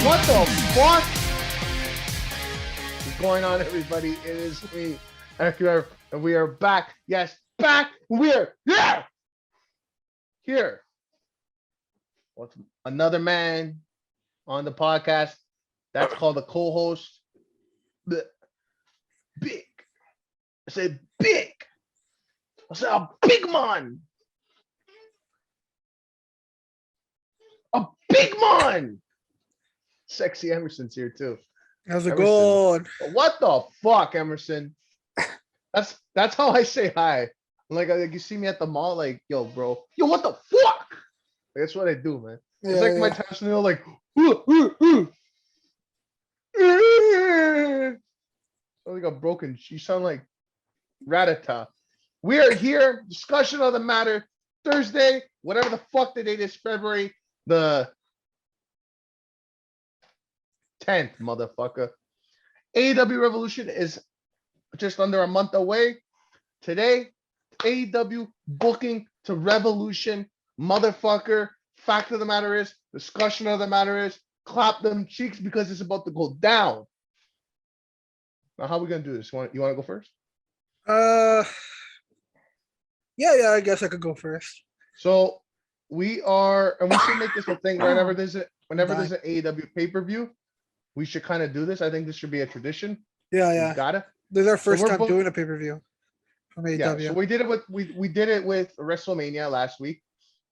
What the fuck is going on, everybody? It is me, and we are back. Yes, back. We're here. With another man on the podcast. That's called a co-host. The big. I said big. I said a big man. A big man. Sexy Emerson's here too. How's it going? What the fuck, Emerson? That's how I say hi. Like you see me at the mall, like, yo, bro. Yo, what the fuck? Like, that's what I do, man. It's like my Tesla, like, sound like a broken. You sound like Ratata. We are here. Discussion of the matter. Thursday, whatever the fuck the date is, February the 10th, motherfucker. AEW Revolution is just under a month away. Today, AEW booking to Revolution, motherfucker. Fact of the matter is, discussion of the matter is, clap them cheeks because it's about to go down. Now, how are we gonna do this? You want to go first? Yeah, I guess I could go first. So we are, and we should make this a thing whenever there's an AEW pay-per-view. We should kind of do this. I think this should be a tradition. Yeah. We gotta. This is our first time doing a pay-per-view from AEW. Yeah, so we did it with WrestleMania last week.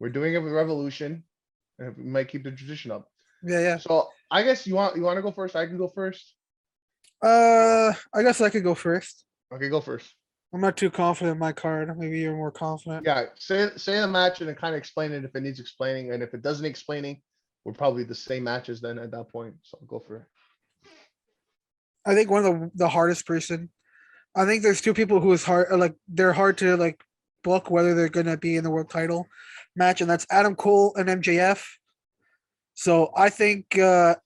We're doing it with Revolution, and we might keep the tradition up. Yeah. So I guess you want to go first. I can go first. I guess I could go first. Okay, go first. I'm not too confident in my card. Maybe you're more confident. Yeah, say the match and then kind of explain it if it needs explaining, and if it doesn't explaining, we're probably the same matches then at that point. So I'll go for it. I think one of the hardest person. I think there's two people who is hard. Like they're hard to like book whether they're gonna be in the world title match, and that's Adam Cole and MJF. So I think I'm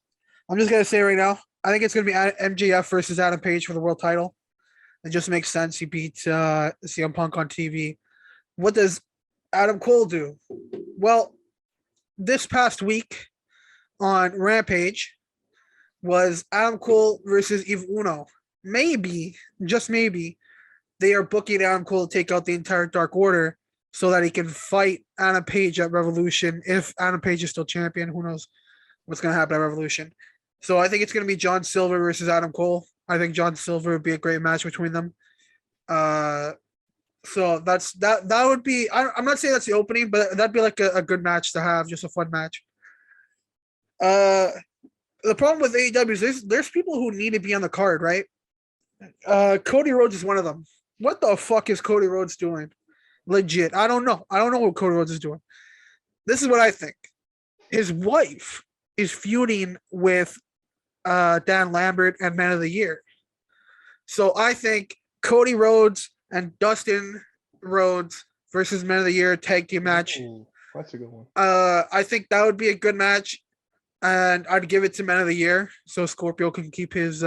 just gonna say right now, I think it's gonna be MJF versus Adam Page for the world title. It just makes sense. He beat CM Punk on TV. What does Adam Cole do? Well, this past week on Rampage was Adam Cole versus Evil Uno. Maybe, just maybe, they are booking Adam Cole to take out the entire Dark Order so that he can fight Adam Page at Revolution. If Adam Page is still champion, who knows what's going to happen at Revolution. So I think it's going to be John Silver versus Adam Cole. I think John Silver would be a great match between them. So that would be. I'm not saying that's the opening, but that'd be like a good match to have, just a fun match. The problem with AEW is there's people who need to be on the card, right? Cody Rhodes is one of them. What the fuck is Cody Rhodes doing? Legit, I don't know. I don't know what Cody Rhodes is doing. This is what I think. His wife is feuding with Dan Lambert and Man of the Year. So I think Cody Rhodes and Dustin Rhodes versus Man of the Year tag team match. Ooh, that's a good one. I think that would be a good match, and I'd give it to Man of the Year so Scorpio can keep his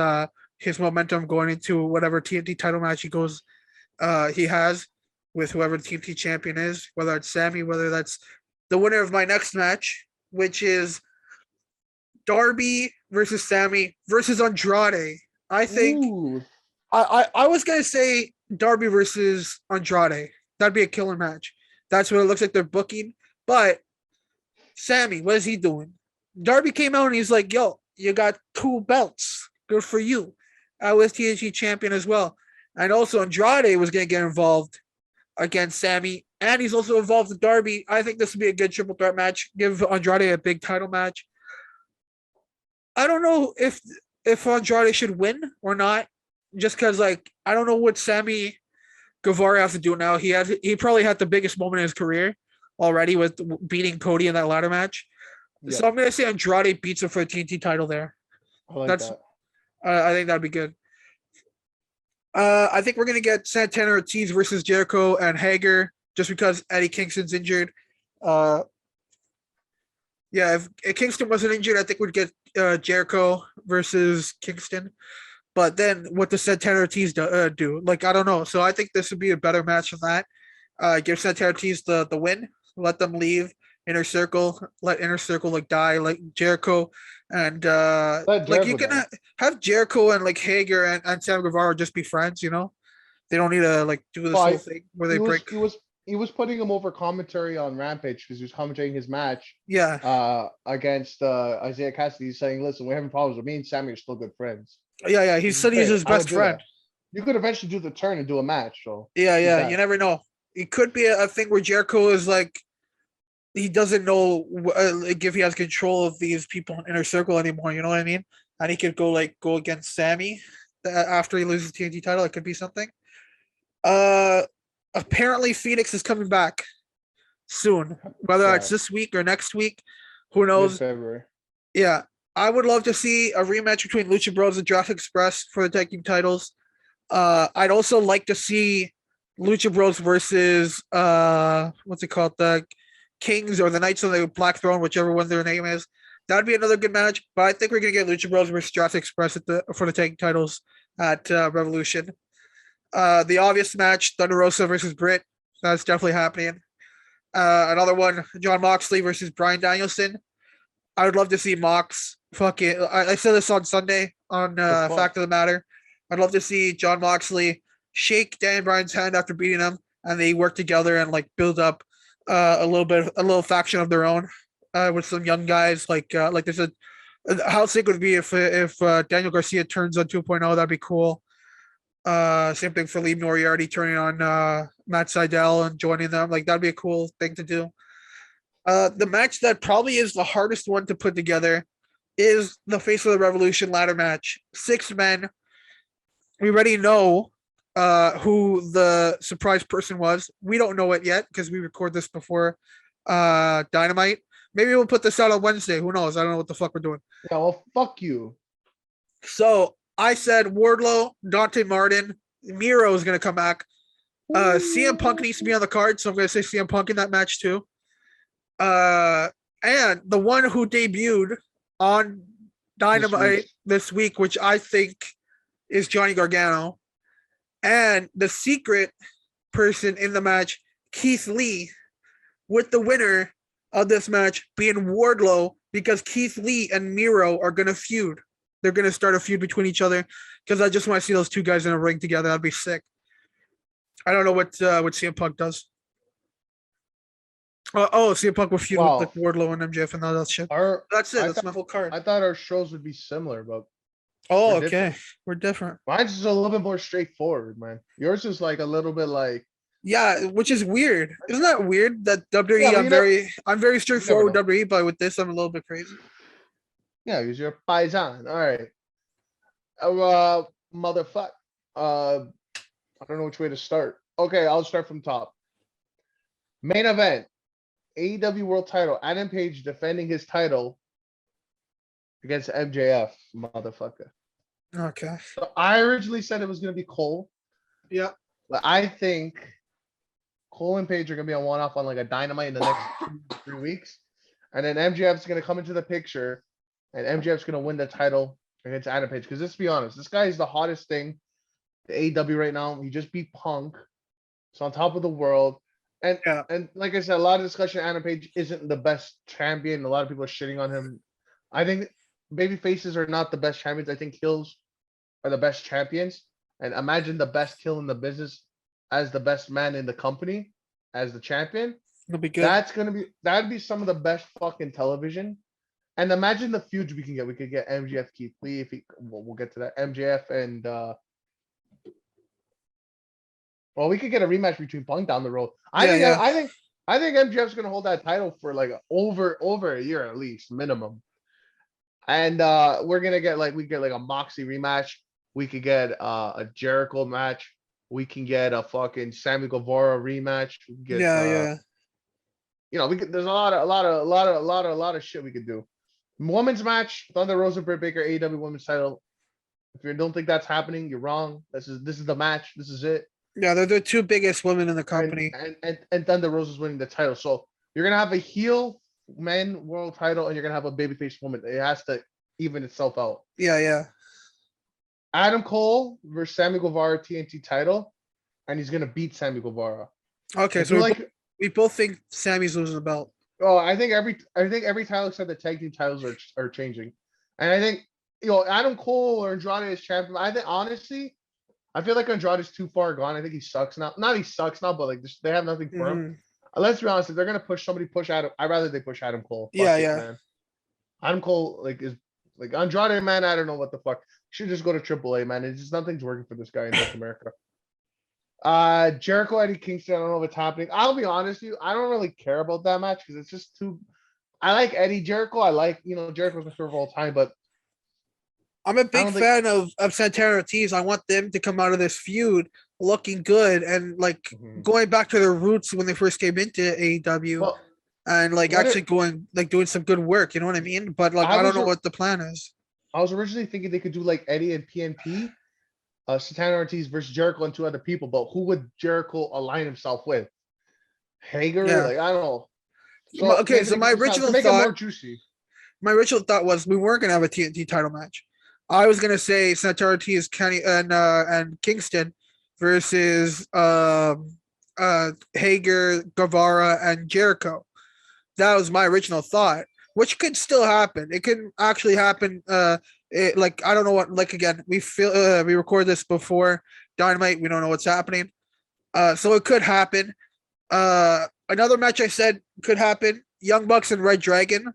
momentum going into whatever TNT title match he has with whoever the TNT champion is, whether it's Sammy, whether that's the winner of my next match, which is Darby versus Sammy versus Andrade. I think I was gonna say Darby versus Andrade. That'd be a killer match. That's what it looks like they're booking. But Sammy, what is he doing? Darby came out and he's like, yo, you got 2 belts. Good for you. I was TNT champion as well. And also Andrade was gonna get involved against Sammy, and he's also involved with Darby. I think this would be a good triple threat match. Give Andrade a big title match. I don't know if Andrade should win or not, just because like I don't know what Sammy Guevara has to do now. He probably had the biggest moment in his career already with beating Cody in that ladder match. Yeah. So I'm gonna say Andrade beats him for the TNT title there. I like that. I think that'd be good. I think we're gonna get Santana Ortiz versus Jericho and Hager just because Eddie Kingston's injured. If Kingston wasn't injured, I think we'd get Jericho versus Kingston. But then what does Santana Ortiz do? Like, I don't know. So I think this would be a better match than that. Give Santana Ortiz the win, let them leave Inner Circle, let Inner Circle like die like Jericho, and Let like you Jericho can die. have Jericho and like Hager and Sam Guevara just be friends. They don't need to like do this whole But thing where they he was break. he was he was putting him over commentary on Rampage because he was commentating his match Yeah, against Isaiah Cassidy. He's saying, "Listen, we're having problems, but me and Sammy are still good friends." yeah. He Which is said he's great. his I would best do friend. that. You could eventually do the turn and do a match. So keep Yeah. You that. never know. It could be a thing where Jericho is like he doesn't know like if he has control of these people in Inner Circle anymore. You know what I mean? And he could go against Sammy after he loses the TNT title. It could be something. Uh, Apparently Phoenix is coming back soon, whether it's Yeah, this week or next week. Who mid knows? February. Yeah, I would love to see a rematch between Lucha Bros and Jurassic Express for the tag team titles. I'd also like to see Lucha Bros versus what's it called, the Kings or the Knights of the Black Throne, whichever one their name is. That'd be another good match. But I think we're gonna get Lucha Bros versus Jurassic Express for the tag titles at Revolution. The obvious match, Thunder Rosa versus Britt. That's definitely happening. Another one, John Moxley versus Bryan Danielson. I would love to see Mox fucking. I said this on Sunday on The fuck? Fact of the Matter. I'd love to see John Moxley shake Dan Bryan's hand after beating him, and they work together and like build up a little faction of their own with some young guys. Like there's a how sick would it be if Daniel Garcia turns on 2.0? That'd be cool. Same thing for Lee Moriarty turning on Matt Seidel and joining them. Like that'd be a cool thing to do. The match that probably is the hardest one to put together is the Face of the Revolution ladder match. 6 men. We already know who the surprise person was. We don't know it yet because we record this before Dynamite. Maybe we'll put this out on Wednesday. Who knows? I don't know what the fuck we're doing. Yeah, well, fuck you. So I said Wardlow, Dante Martin, Miro is going to come back. CM Punk needs to be on the card, so I'm going to say CM Punk in that match too. And the one who debuted on Dynamite this week, which I think is Johnny Gargano, and the secret person in the match, Keith Lee, with the winner of this match being Wardlow, because Keith Lee and Miro are going to feud. They're going to start a feud between each other because I just want to see those two guys in a ring together. That'd be sick. I don't know what CM Punk does. CM Punk will feud with like Wardlow and MJF and all that shit. That's it. That's my whole card. I thought our shows would be similar, but oh, okay, different. We're different. Mine's just a little bit more straightforward, man. Yours is like a little bit like which is weird. Isn't that weird that WWE? I'm very straightforward with WWE, but with this, I'm a little bit crazy. Yeah, because you're a paisan. All right. Motherfucker. I don't know which way to start. Okay, I'll start from top. Main event. AEW World Title. Adam Page defending his title against MJF, motherfucker. Okay. So I originally said it was going to be Cole. Yeah. But I think Cole and Page are going to be on one-off on like a Dynamite in the next 2-3 weeks. And then MJF's going to come into the picture, and MJF's going to win the title against Adam Page. Because let's be honest, this guy is the hottest thing to AEW right now. He just beat Punk. It's on top of the world. And like I said, a lot of discussion, Adam Page isn't the best champion. A lot of people are shitting on him. I think baby faces are not the best champions. I think heels are the best champions. And imagine the best heel in the business as the best man in the company as the champion. It'll be good. That'd be some of the best fucking television. And imagine the feuds we can get. We could get MJF, Keith Lee, we'll get to that. MJF and we could get a rematch between Punk down the road. I think MJF's gonna hold that title for like over a year at least, minimum. And we're gonna get like a Moxley rematch. We could get a Jericho match. We can get a fucking Sammy Guevara rematch. We can get, there's a lot of shit we could do. Women's match, Thunder Rosa, Britt Baker, AEW Women's title. If you don't think that's happening, you're wrong. This is the match. This is it. Yeah, they're the two biggest women in the company. And Thunder Rosa's winning the title. So you're gonna have a heel men world title, and you're gonna have a babyface woman. It has to even itself out. Yeah. Adam Cole versus Sammy Guevara TNT title, and he's gonna beat Sammy Guevara. Okay, so we both think Sammy's losing the belt. Oh, I think every title except the tag team titles are changing, and I think Adam Cole or Andrade is champion. I think honestly, I feel like Andrade is too far gone. I think he sucks now. Not he sucks now, but like they have nothing for him. Mhm. Let's be honest. If they're gonna push somebody, push Adam. I'd rather they push Adam Cole. Yeah, Fuck it, yeah. man. Adam Cole is like Andrade, man. I don't know what the fuck. Should just go to AAA, man. It's just nothing's working for this guy in North America. Jericho Eddie Kingston. I don't know what's happening. I'll be honest with you. I don't really care about that match because it's just too. I like Eddie Jericho. I like Jericho's my favorite of all time, but I'm a I big don't think. fan of Santana Ortiz. I want them to come out of this feud looking good and like Mhm. going back to their roots when they first came into AEW Well, and like what actually it, going like doing some good work. You know what I mean? But like I I don't was know or- what the plan is. I was originally thinking they could do like Eddie and PNP, Santana Ortiz versus Jericho and two other people, but who would Jericho align himself with? Hager, Yeah. like I don't know. So Okay. maybe So they could do something to make it more juicy. my original thought was we weren't gonna have a TNT title match. I was gonna say Santana Ortiz, Kenny, and Kingston versus Hager, Guevara, and Jericho. That was my original thought, which could still happen. It could actually happen. Like I don't know what. Like again, we record this before Dynamite. We don't know what's happening. So it could happen. Another match I said could happen. Young Bucks and Red Dragon.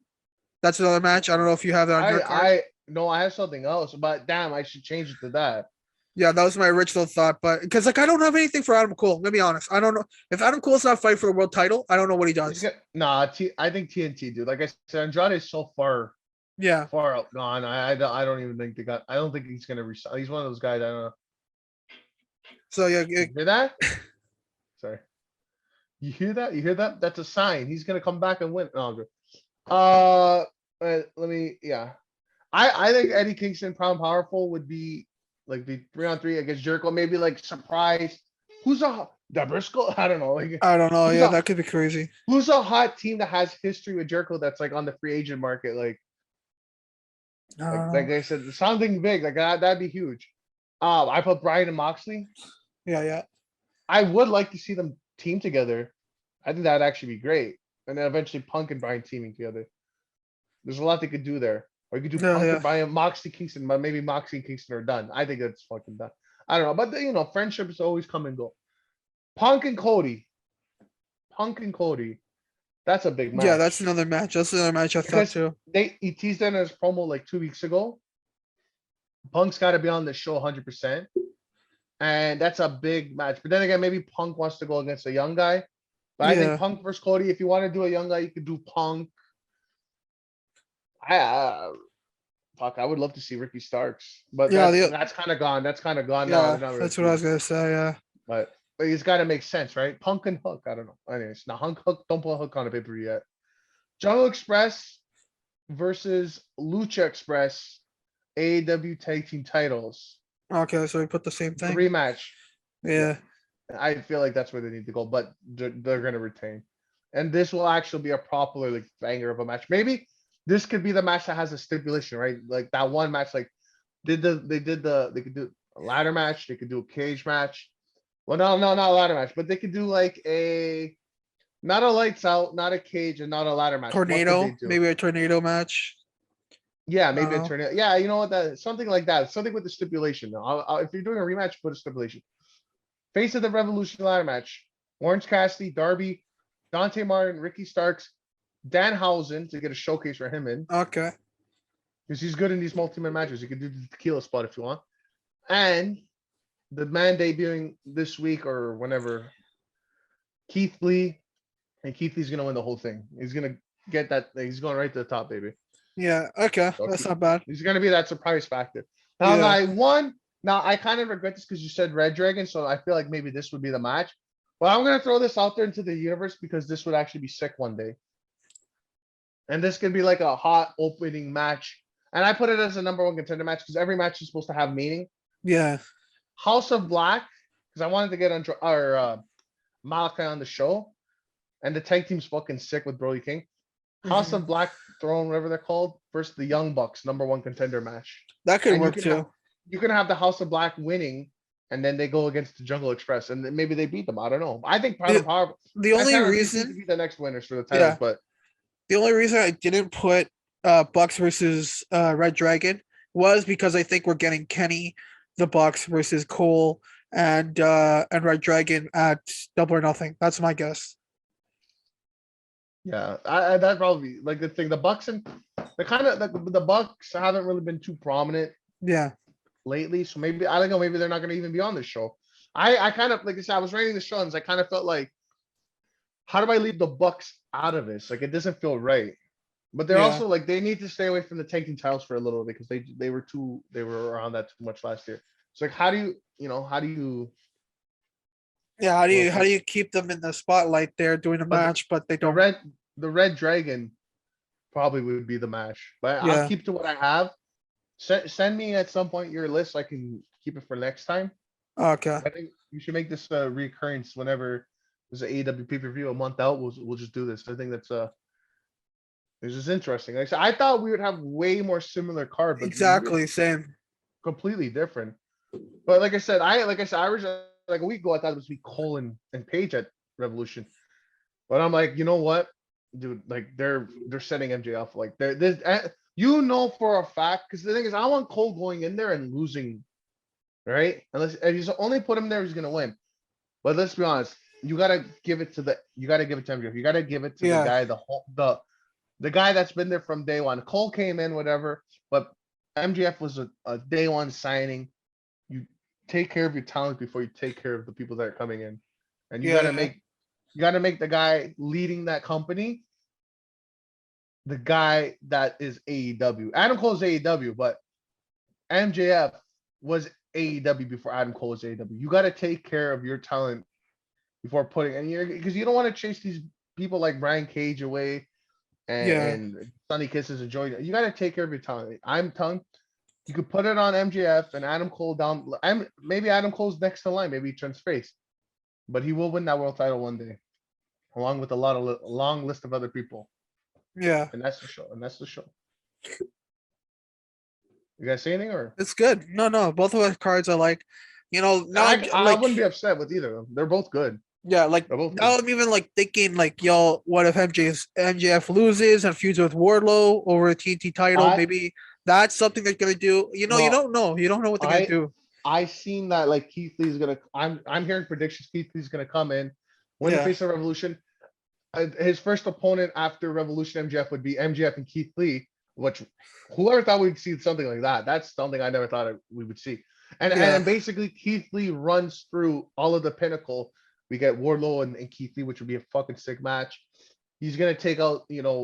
That's another match. I don't know if you have that on your card. I no, I have something else, but damn, I should change it to that. Yeah, that was my original thought, but because like I don't have anything for Adam Cole. I'm gonna be honest. I don't know if Adam Cole's not fighting for a world title. I don't know what he He's does. got nah. I think TNT, dude. Like I said, Andrade is so Yeah. far out gone. I don't even think they got. I don't think he's gonna resign. He's one of those guys. I don't know. So yeah, You hear that? Sorry. You hear that? You hear that? That's a sign. He's gonna come back and win. Oh, good. Let me. Yeah. I think Eddie Kingston, Proud and Powerful would be like the 3-on-3 against Jericho. Maybe like surprise. Who's a Briscoe? I don't know. Like I don't know. who's Yeah, a that could be crazy. who's a hot team that has history with Jericho that's like on the free agent market? I don't Like know. I said, something big like that'd be huge. I put Brian and Moxley. Yeah, yeah. I would like to see them team together. I think that'd actually be great. And then eventually Punk and Brian teaming together. There's a lot they could do there. Or you could do Yeah, Punk yeah. and Brian, Moxley Kingston, but maybe Moxley and Kingston are done. I think that's fucking done. I don't know, but friendships always come and go. Punk and Cody. Punk and Cody. That's a big Yeah, that's match. another match. That's another match I thought Because too. he teased that in his promo like 2 weeks ago. Punk's got to be on the show 100%. And that's a big match. But then again, maybe Punk wants to go against a young guy. But I think Yeah. Punk versus Cody, if you want to do a young guy, you could do Punk. Fuck, I would love to see Ricky Starks, but Yeah, that's kind of gone. That's kind of gone now. yeah, They're not really that's what I was feuding. gonna say. Yeah. But it's got to make sense, right? Punk and Hook. I don't know. Anyways, now Hook. Don't put Hook on a paper yet. Jungle Express versus Lucha Express, AEW Tag Team Titles, Okay, so we put the same the thing. rematch. Yeah. I feel like that's where they need to go, but they're gonna retain, and this will actually be a proper like banger of a match. Maybe this could be the match that has a stipulation, right? Like that one match, like they could do a ladder match, they could do a cage match. Well, no, not a ladder match, but they could do like not a lights out, not a cage, and not a ladder match. What could they Tornado, do? maybe a tornado match. Yeah, I don't maybe a know. tornado. Yeah, you know what? That something like that. Something with the stipulation. If you're doing a rematch, put a stipulation. Face of the Revolution ladder match: Orange Cassidy, Darby, Dante Martin, Ricky Starks, Danhausen to get a showcase for him in Okay. because he's good in these multi-man matches. You can do the tequila spot if you want, and the man debuting this week or whenever, Keith Lee, and Keith Lee's gonna win the whole thing. He's gonna get that. He's going right to the top, baby. Yeah. Okay. So That's not bad. he's gonna be that surprise factor. Now, Yeah. I won. Now I kind of regret this because you said Red Dragon, so I feel like maybe this would be the match. But I'm gonna throw this out there into the universe because this would actually be sick one day. And this could be like a hot opening match. And I put it as a number one contender match because every match is supposed to have meaning. Yeah. House of Black, because I wanted to get Malachi on the show. And the tag team's fucking sick with Brody King. House Mhm. of Black Throne, whatever they're called, versus the Young Bucks, number one contender match. That could And work too. You can have the House of Black winning, and then they go against the Jungle Express, and then maybe they beat them. I don't know. I think Proud and Powerful. The only Santana Ortiz needs to reason, be the next winners for the titles, yeah, but The only reason I didn't put Bucks versus Red Dragon was because I think we're getting Kenny, the Bucks versus Cole and Red Dragon at Double or Nothing. That's my guess. Yeah, I that probably like the thing. The Bucks and the Bucks haven't really been too prominent Yeah, lately, so maybe I don't know. Maybe they're not going to even be on this show. I kind of like I said, I was writing the show and I kind of felt like, how do I leave the Bucks out of this? Like it doesn't feel right. But they're yeah, also like they need to stay away from the tanking titles for a little because they were around that too much last year. So like how do you yeah. well How do you keep them in the spotlight there doing a but match, but they the don't? red the red dragon probably would be the match. But I'll Yeah. keep to what I have. Send me at some point your list so I can keep it for next time. Okay. I think you should make this a recurrence whenever there's an AEW pay-per-view a month out. We'll just do this. I think that's this is interesting. Like I said, I thought we would have way more similar card, but we're Exactly. Same. completely different. But like I said, I was like a week ago. I thought it was be Cole and Page at Revolution, but I'm like, you know what, dude? Like they're setting MJ up. Like they're this, you know for a fact. Because the thing is, I want Cole going in there and losing, right? Unless if you only put him there, he's gonna win. But let's be honest, you gotta give it to MJ. You gotta give it to the Yeah. guy, the guy that's been there from day one. Cole came in, whatever, but MJF was a day one signing. You take care of your talent before you take care of the people that are coming in, and Yeah. you gotta make the guy leading that company the guy that is AEW. Adam Cole is AEW, but MJF was AEW before Adam Cole was AEW. You got to take care of your talent before putting and you because you don't want to chase these people like Brian Cage away Yeah. and Sonny Kisses and Joey. You got to take care of your talent. I'm telling you could put it on MJF and Adam Cole down. Maybe Adam Cole's next to line. Maybe he turns face, but he will win that world title one day, along with a long list of other people. Yeah. And that's the show. And that's the show. You guys see anything or? It's good. No, no. Both of our cards are like, now I wouldn't be upset with either of them. They're both good. yeah, like They're both good. now I'm even like thinking like, yo, what if MJF loses and feuds with Wardlow over a TNT title? I Maybe that's something they're gonna do. You well, don't know. You don't know what they're gonna I do. I seen that like Keith Lee's gonna. I'm hearing predictions. Keith Lee's gonna come in, win the Yeah. face of Revolution. His first opponent after Revolution MJF would be MJF and Keith Lee. Which whoever thought we'd see something like that? That's something I never thought we would see. Yeah. And basically Keith Lee runs through all of the pinnacle. We get Wardlow and Keith Lee, which would be a fucking sick match. He's gonna take out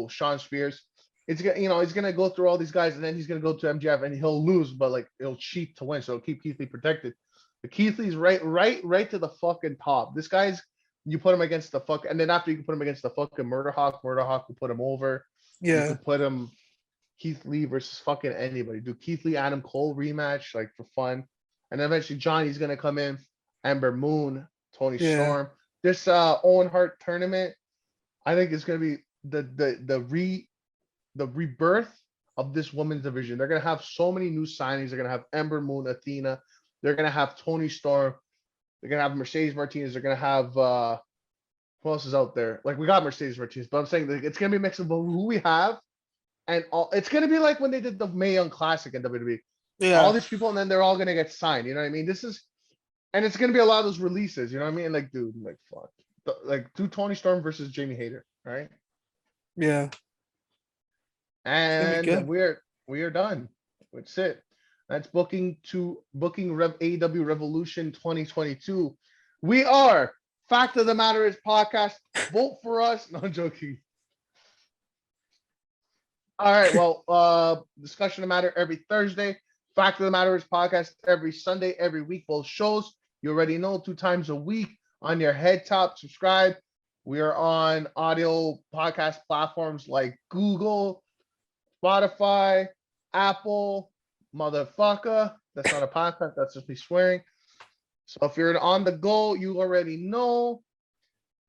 Sean Spears. It's gonna he's gonna go through all these guys and then he's gonna go to MJF and he'll lose, but like he'll cheat to win, so it'll keep Keith Lee protected. But Keith Lee's right to the fucking top. This guy's you put him against the fuck, and then after you can put him against the fucking Murder Hawk. Murder Hawk will put him over. You Yeah. could put him Keith Lee versus fucking anybody. Do Keith Lee Adam Cole rematch like for fun, and then eventually Johnny's gonna come in. Ember Moon, Tony Yeah. Storm. This Owen Hart tournament, I think it's gonna be the rebirth of this women's division. They're gonna have so many new signings. They're gonna have Ember Moon, Athena. They're gonna have Tony Storm. They're gonna have Mercedes Martinez. They're gonna have who else is out there? Like we got Mercedes Martinez, but I'm saying like, it's gonna be a mix of who we have and all. It's gonna be like when they did the Mae Young Classic in WWE. All Yeah. these people, and then they're all gonna get signed. You know what I mean? This is, and it's gonna be a lot of those releases. You know what I mean? Like, dude, like fuck, like do Tony Storm versus Jamie Hayter, right? Yeah. It's gonna be And good. we are done. That's it. That's booking Rev AW Revolution 2022. We are Fact of the Matter is podcast. Vote for us. No, I'm joking. All right. Well, discussion of the matter every Thursday. Fact of the Matter is podcast every Sunday, every week. Both shows. You already know 2 times a week on your head top. Subscribe. We are on audio podcast platforms like Google, Spotify, Apple, motherfucker. That's not a podcast. That's just me swearing. So if you're on the go, you already know.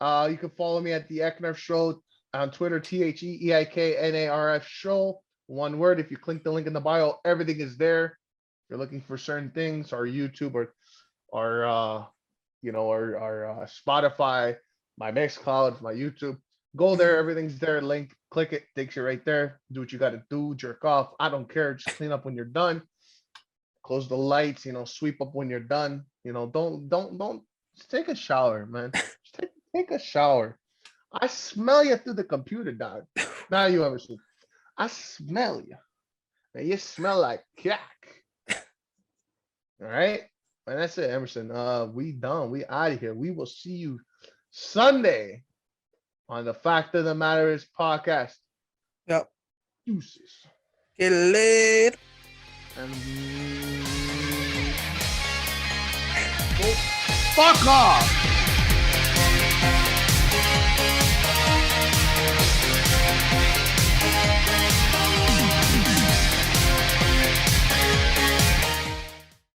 You can follow me at theEIKNARFshow on Twitter, TheEIKNARF show. One word. If you click the link in the bio, everything is there. If you're looking for certain things, our YouTube or our Spotify, my Mixcloud, my YouTube. Go there, everything's there. Link, click it, takes you right there. Do what you got to do. Jerk off. I don't care. Just clean up when you're done. Close the lights. Sweep up when you're done. Don't. Just take a shower, man. Just take a shower. I smell you through the computer, dog. Now you ever see? I smell you, and you smell like cack. All right, and that's it, Emerson. We done. We out of here. We will see you Sunday on the Fact of the Matter Is podcast. Yep. Deuces. Get laid. And fuck off.